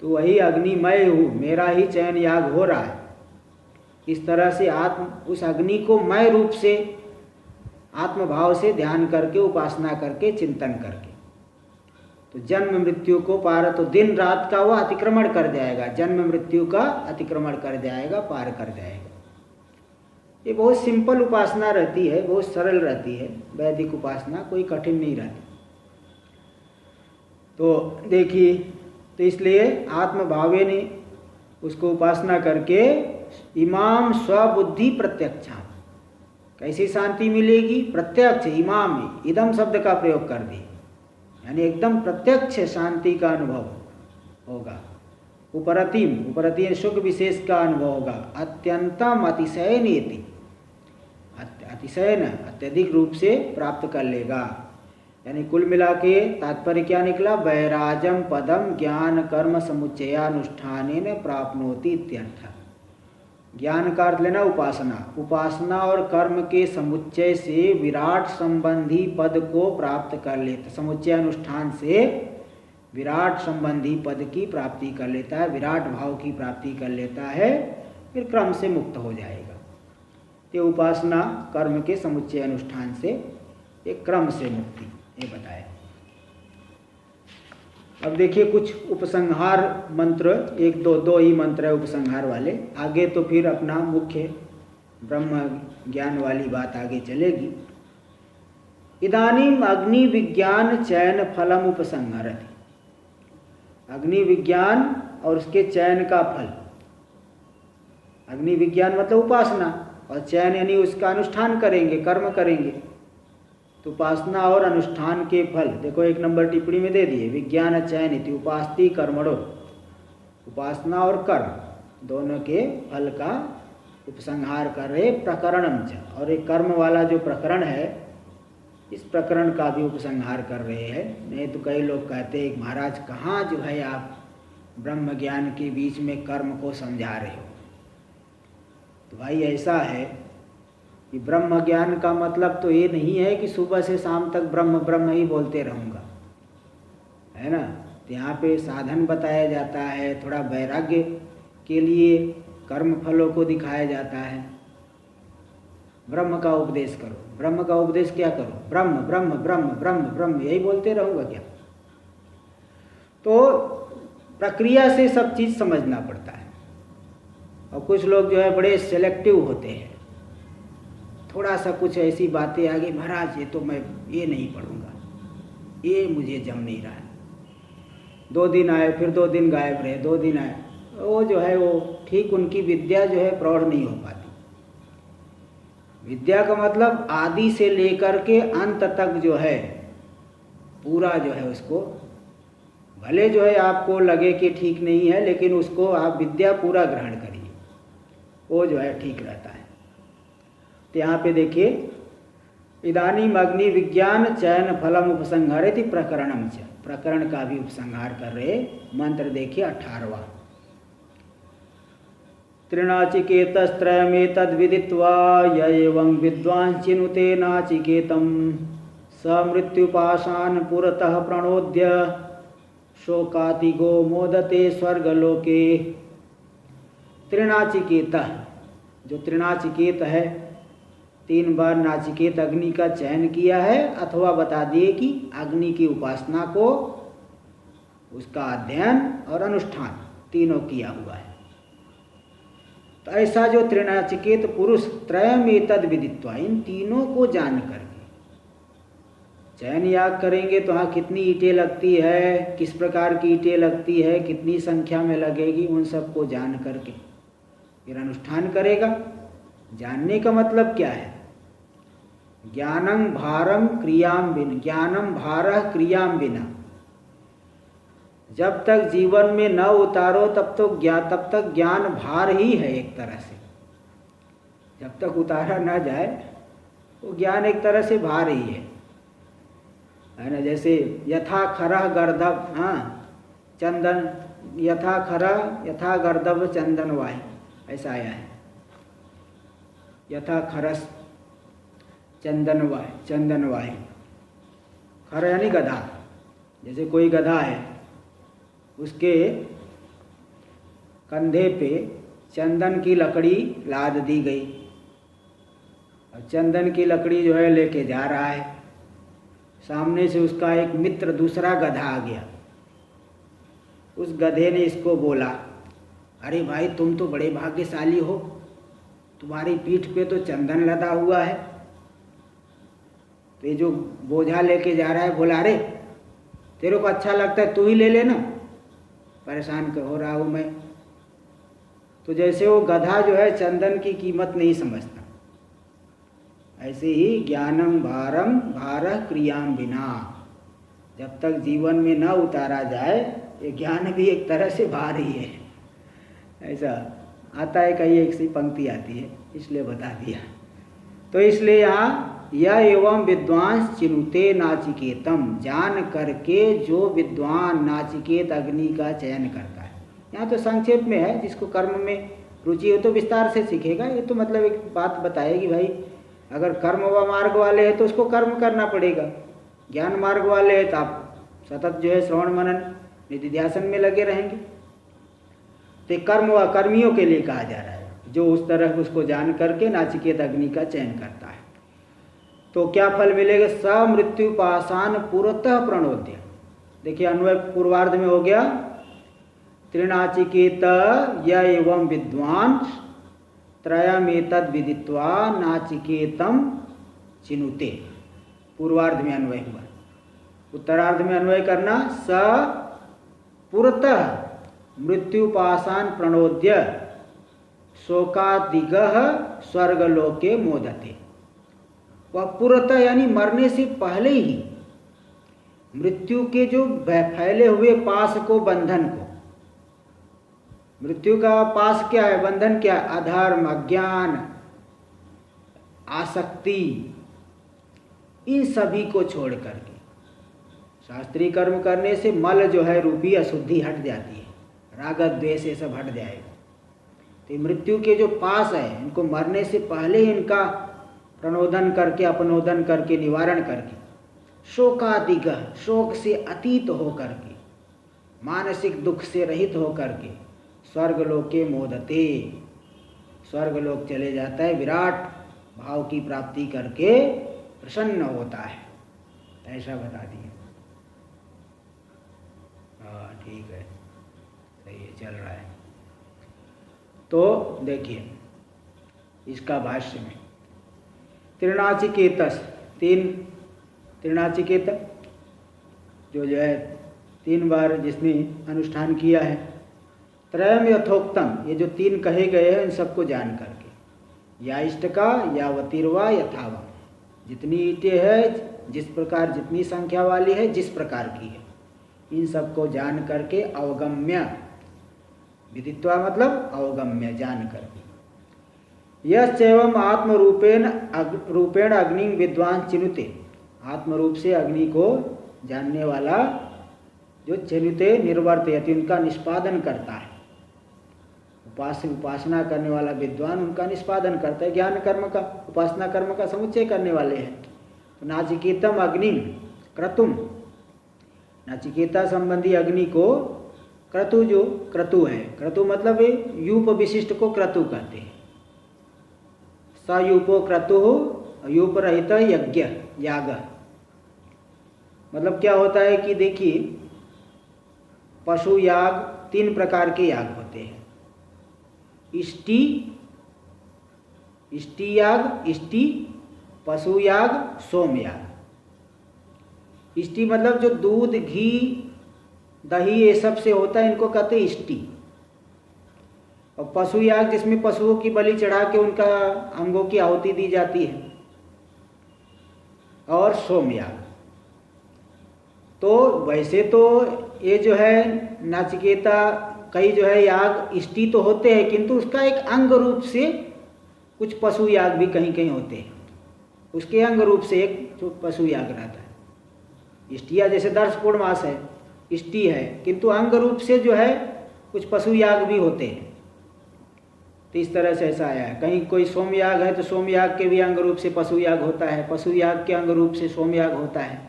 तो वही अग्नि मैं हूँ, मेरा ही चयन याग हो रहा है। इस तरह से उस अग्नि को मैं रूप से आत्मभाव से ध्यान करके, उपासना करके, चिंतन करके, तो जन्म मृत्यु को पार, तो दिन रात का वह अतिक्रमण कर जाएगा, जन्म मृत्यु का अतिक्रमण कर जाएगा, पार कर जाएगा। ये बहुत सिंपल उपासना रहती है, बहुत सरल रहती है वैदिक उपासना, कोई कठिन नहीं रहती। तो देखिए, तो इसलिए आत्मभावे ने उसको उपासना करके इमाम स्वबुद्धि प्रत्यक्षा, कैसी शांति मिलेगी? प्रत्यक्ष, इमाम, इदम शब्द का प्रयोग कर दी, यानी एकदम प्रत्यक्ष शांति का अनुभव होगा। उपरतिम, उपरति सुख विशेष का अनुभव होगा। अत्यंतम अतिशयन, अतिशयन अत्यधिक रूप से प्राप्त कर लेगा। यानी कुल मिला के तात्पर्य क्या निकला? वैराजम पदम ज्ञान कर्म समुच्चयानुष्ठानेन प्राप्नोति इत्यर्थ। ज्ञान का अर्थ लेना उपासना, उपासना और कर्म के समुच्चय से विराट संबंधी पद को प्राप्त कर लेता, समुच्चय अनुष्ठान से विराट संबंधी पद की प्राप्ति कर लेता है, विराट भाव की प्राप्ति कर लेता है, फिर क्रम से मुक्त हो जाएगा। ये उपासना कर्म के समुच्चय अनुष्ठान से एक क्रम से मुक्ति, ये बताया। अब देखिए कुछ उपसंहार मंत्र, एक दो ही मंत्र है उपसंहार वाले, आगे तो फिर अपना मुख्य ब्रह्म ज्ञान वाली बात आगे चलेगी। इदानीम अग्नि विज्ञान चयन फलम उपसंहरति। अग्नि विज्ञान और उसके चयन का फल, अग्नि विज्ञान मतलब उपासना, और चयन यानी उसका अनुष्ठान करेंगे, कर्म करेंगे। तो उपासना और अनुष्ठान के फल देखो, एक नंबर टिप्पणी में दे दिए, विज्ञान चयन इति उपास्ति कर्मणो, उपासना और कर्म दोनों के फल का उपसंहार कर रहे प्रकरणम च, और एक कर्म वाला जो प्रकरण है इस प्रकरण का भी उपसंहार कर रहे हैं। नहीं तो कई लोग कहते हैं महाराज कहाँ जो है आप ब्रह्म ज्ञान के बीच में कर्म को समझा रहे हो। तो भाई ऐसा है कि ब्रह्म ज्ञान का मतलब तो ये नहीं है कि सुबह से शाम तक ब्रह्म ब्रह्म ही बोलते रहूँगा, है ना। तो यहाँ पे साधन बताया जाता है, थोड़ा वैराग्य के लिए कर्म फलों को दिखाया जाता है। ब्रह्म का उपदेश करो, ब्रह्म का उपदेश क्या करो? ब्रह्म ब्रह्म ब्रह्म ब्रह्म ब्रह्म यही बोलते रहूँगा क्या? तो प्रक्रिया से सब चीज़ समझना पड़ता है। और कुछ लोग जो है बड़े सेलेक्टिव होते हैं, थोड़ा सा कुछ ऐसी बातें आ गई, महाराज ये तो मैं ये नहीं पढ़ूंगा, ये मुझे जम नहीं रहा है। 2 दिन आए, फिर 2 दिन गायब रहे, 2 दिन आए, वो जो है वो ठीक उनकी विद्या जो है प्रौढ़ नहीं हो पाती। विद्या का मतलब आदि से लेकर के अंत तक जो है पूरा जो है उसको, भले जो है आपको लगे कि ठीक नहीं है, लेकिन उसको आप विद्या पूरा ग्रहण करिए, वो जो है ठीक रहता है। तो यहाँ पे देखिए, इदानीम अग्नि विज्ञान चयन फलम उपसंहारेति प्रकरणम च, प्रकरण का भी उपसंहार कर रहे। मंत्र देखिए 18वां। त्रिनाचिकेतस्त्रयमेतद् विदित्वा य एवं विद्वान् चिनुते नाचिकेतं स मृत्युपाशान् पुरतः प्रणोद्य शोकातिगो मोदते स्वर्गलोके। त्रिनाचिकेत, जो त्रिनाचिकेत है, 3 बार नाचिकेत अग्नि का चयन किया है, अथवा बता दिए कि अग्नि की उपासना को, उसका अध्ययन और अनुष्ठान तीनों किया हुआ है। तो ऐसा जो त्रिनाचिकेत पुरुष त्रयमेतद् विदित्वा, इन तीनों को जान करके चयन याग करेंगे तो हाँ कितनी ईंटें लगती है, किस प्रकार की ईंटें लगती है, कितनी संख्या में लगेगी, उन सबको जान करके फिर अनुष्ठान करेगा। जानने का मतलब क्या है? ज्ञानं भारम क्रियाम बिना, ज्ञानम भारः क्रियाम बिना, जब तक जीवन में न उतारो तब तक ज्ञान भार ही है एक तरह से। जब तक उतारा न जाए वो ज्ञान एक तरह से भार ही है ना। जैसे यथा खरः गर्दभ, हाँ चंदन, यथा खरः यथा गर्दभ चंदन वाही, ऐसा आया है। यथा खरस चंदनवाही। खर यानी गधा। जैसे कोई गधा है, उसके कंधे पे चंदन की लकड़ी लाद दी गई और चंदन की लकड़ी जो है लेके जा रहा है। सामने से उसका एक मित्र दूसरा गधा आ गया। उस गधे ने इसको बोला, अरे भाई तुम तो बड़े भाग्यशाली हो, तुम्हारी पीठ पे तो चंदन लदा हुआ है। तो ये जो बोझा लेके जा रहा है बोला, अरे तेरे को अच्छा लगता है तू ही ले लेना, परेशान हो रहा हूँ मैं। तो जैसे वो गधा जो है चंदन की कीमत नहीं समझता, ऐसे ही ज्ञानम भारम भारह क्रियाम बिना, जब तक जीवन में न उतारा जाए ये ज्ञान भी एक तरह से भार ही है। ऐसा आता है, कहीं एक सी पंक्ति आती है, इसलिए बता दिया। तो इसलिए यहाँ यह एवं विद्वान चिनुते नाचिकेतम, जान करके जो विद्वान नाचिकेत अग्नि का चयन करता है। यहाँ तो संक्षेप में है, जिसको कर्म में रुचि हो तो विस्तार से सीखेगा। ये तो मतलब एक बात बताएगी भाई, अगर कर्म व मार्ग वाले हैं तो उसको कर्म करना पड़ेगा, ज्ञान मार्ग वाले हैं तो आप सतत जो है श्रवण मनन निधिध्यासन में लगे रहेंगे। तो कर्म व कर्मियों के लिए कहा जा रहा है, जो उस तरह उसको जान करके नाचिकेत अग्नि का चयन करता है। तो क्या फल मिलेगा? स मृत्युपासान पुरतः प्रणोद्य। देखिए अन्वय पूर्वार्ध में हो गया, त्रिनाचिकेत य एवं विद्वान त्रयमेतद् विदित्वा नाचिकेतम चिनुते। पूर्वार्ध में अन्वय हुआ। उत्तरार्ध में अन्वय करना, स पुरतः मृत्युपासान प्रणोद्य शोकादिगः स्वर्गलोके मोदते। वह पुरतः यानी मरने से पहले ही मृत्यु के जो फैले हुए पास को, बंधन को, मृत्यु का पास क्या है, बंधन क्या है? अधर्म, अज्ञान, आसक्ति, इन सभी को छोड़ करके शास्त्रीय कर्म करने से मल जो है रूपी अशुद्धि हट जाती है, राग द्वेष ये सब हट जाएगा। तो मृत्यु के जो पास है, इनको मरने से पहले ही इनका प्रणोदन करके, अपनोदन करके, निवारण करके, शोकादिग, शोक से अतीत हो करके, मानसिक दुख से रहित हो करके स्वर्गलोके मोदते, स्वर्गलोक चले जाता है, विराट भाव की प्राप्ति करके प्रसन्न होता है। ऐसा बता दिया। हाँ ठीक है, सही है, चल रहा है। तो देखिए इसका भाष्य में त्रिनाचिकेतस, तीन त्रिनाचिकेत जो है 3 बार जिसने अनुष्ठान किया है, त्रयम यथोक्तम, ये जो 3 कहे गए हैं इन सबको जान करके, या इष्ट का या वतीर्वा यथावा, जितनी ईंटें है, जिस प्रकार जितनी संख्या वाली है, जिस प्रकार की है, इन सबको जान करके अवगम्य, विदित्वा मतलब अवगम्य, जान करके, यश्चैवम् आत्मरूपेण अग्नि विद्वान चिनुते, आत्मरूप से अग्नि को जानने वाला जो चिनुते निर्वर्तयति, उनका निष्पादन करता है। उपासना करने वाला विद्वान उनका निष्पादन करता है, ज्ञान कर्म का, उपासना कर्म का समुच्चय करने वाले हैं। तो नाचिकेतम अग्नि क्रतुम, नाचिकेता संबंधी अग्नि को क्रतु, जो क्रतु है, क्रतु मतलब यूप विशिष्ट को क्रतु कहते हैं। सयूपो क्रतु, यूप रहित यज्ञ, याग। मतलब क्या होता है कि देखिए पशु याग 3 प्रकार के याग होते हैं, इष्टि, इष्टि याग, इष्टि, पशु याग, सोम याग। इष्टि मतलब जो दूध, घी, दही ये सब से होता है, इनको कहते हैं इष्टि। और पशु याग जिसमें पशुओं की बलि चढ़ा के उनका अंगों की आहुति दी जाती है, और सोम याग। तो वैसे तो ये जो है नाचिकेता कई जो है याग इष्टि तो होते हैं, किंतु उसका एक अंग रूप से कुछ पशु याग भी कहीं कहीं होते हैं, उसके अंग रूप से एक जो पशु याग रहता है। इष्टिया जैसे दर्श पूर्णमास है, इष्टि है, किंतु अंग रूप से जो है कुछ पशु याग भी होते हैं। तो इस तरह से ऐसा आया है। कहीं कोई सोमयाग है तो सोमयाग के भी अंग रूप से पशु याग होता है, पशु याग के अंग रूप से सोमयाग होता है,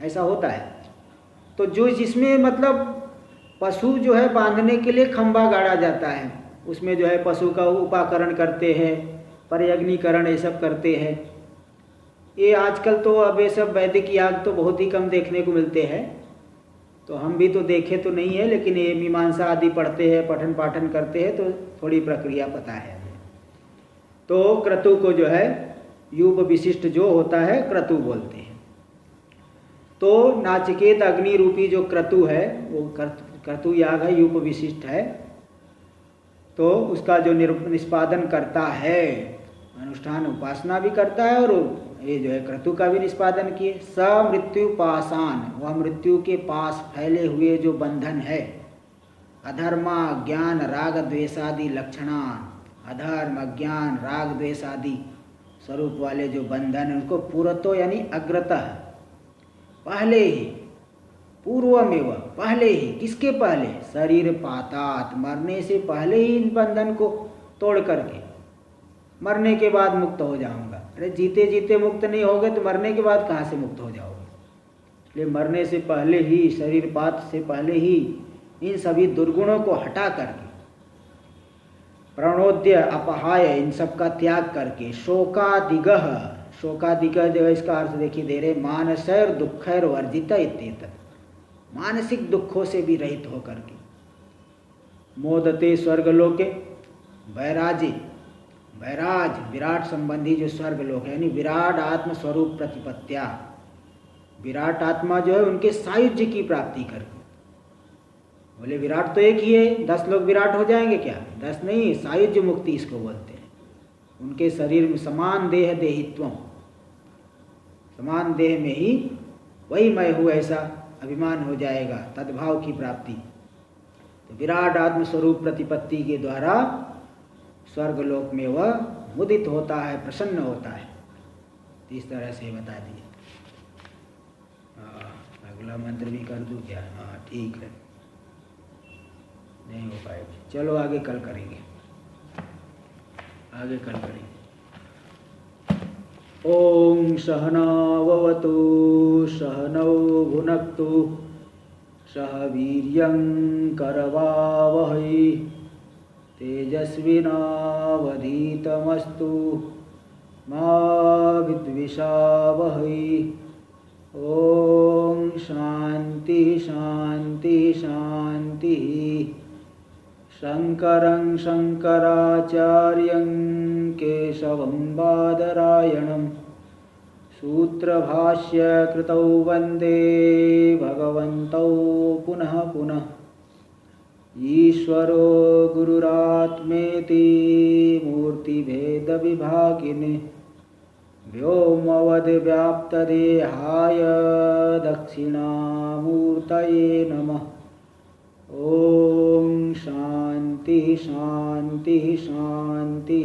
ऐसा होता है। तो जो जिसमें मतलब पशु जो है बांधने के लिए खंभा गाड़ा जाता है, उसमें जो है पशु का उपाकरण करते हैं, परयग्नीकरण ये सब करते हैं। ये आजकल तो अब ये सब वैदिक याग तो बहुत ही कम देखने को मिलते हैं, तो हम भी तो देखे तो नहीं है, लेकिन ये मीमांसा आदि पढ़ते हैं, पठन पाठन करते हैं, तो थोड़ी प्रक्रिया पता है हमें। तो क्रतु को जो है यूप विशिष्ट जो होता है क्रतु बोलते हैं। तो नाचिकेत अग्नि रूपी जो क्रतु है वो क्रतु याग है, यूप विशिष्ट है। तो उसका जो निष्पादन करता है, अनुष्ठान उपासना भी करता है, और ये जो है क्रतु का भी निष्पादन किए। स मृत्यु पासान, वह मृत्यु के पास फैले हुए जो बंधन है, अधर्मा ज्ञान राग द्वेषादि लक्षणा, अधर्म अज्ञान राग द्वेषादि स्वरूप वाले जो बंधन, उनको पूर्वतो यानी अग्रतः, पहले ही, पूर्वमेव, पहले ही, किसके पहले, शरीर पातात, मरने से पहले ही इन बंधन को तोड़ करके मरने के बाद मुक्त हो जाऊंगा। अरे जीते जीते मुक्त नहीं होगे तो मरने के बाद कहाँ से मुक्त हो जाओगे? इसलिए मरने से पहले ही, शरीर पात से पहले ही इन सभी दुर्गुणों को हटा करके, प्रणोद्य अपहाय, इन सब का त्याग करके, शोकादिगह, शोकादिगह जो इसका अर्थ देखिए दे रहे, मानसैर दुखैर वर्जित इत्येतत्, मानसिक दुखों से भी रहित होकर के, मोदते स्वर्गलोके, वैराजी, वैराज विराट संबंधी जो स्वर्गलोक है, यानी विराट आत्म स्वरूप प्रतिपत्या, विराट आत्मा जो है उनके सायुज्य की प्राप्ति करके। बोले विराट तो एक ही है, 10 लोग विराट हो जाएंगे क्या? 10 नहीं, सायुज्य मुक्ति इसको बोलते हैं। उनके शरीर में समान देह देहित्व, समान देह में ही वही मैं हूँ ऐसा अभिमान हो जाएगा, तद्भाव की प्राप्ति। तो विराट आत्म स्वरूप प्रतिपत्ति के द्वारा स्वर्गलोक में वह मुदित होता है, प्रसन्न होता है। तो इस तरह से बता दिए। अगला मंत्र भी कर दूं क्या? हाँ ठीक है, नहीं हो पाएगा, चलो आगे कल करेंगे, आगे कल करेंगे। ओम सहनाववतु सहनौ भुनक्तु सह वीर्यं करवावहै तेजस्विनावधीतमस्तु मा विद्विषावहै। ओम शांति शांति शांति। शंकरं शंकराचार्यं केशवं बादरायणं सूत्रभाष्य कृतौ वंदे भगवन्तौ पुनः पुनः। ईश्वरो गुरुरात्मेति मूर्तिभेदविभागिने व्योमवद्व्याप्तदेहाय दक्षिणामूर्तये नमः। ओम शांति शांति शांति।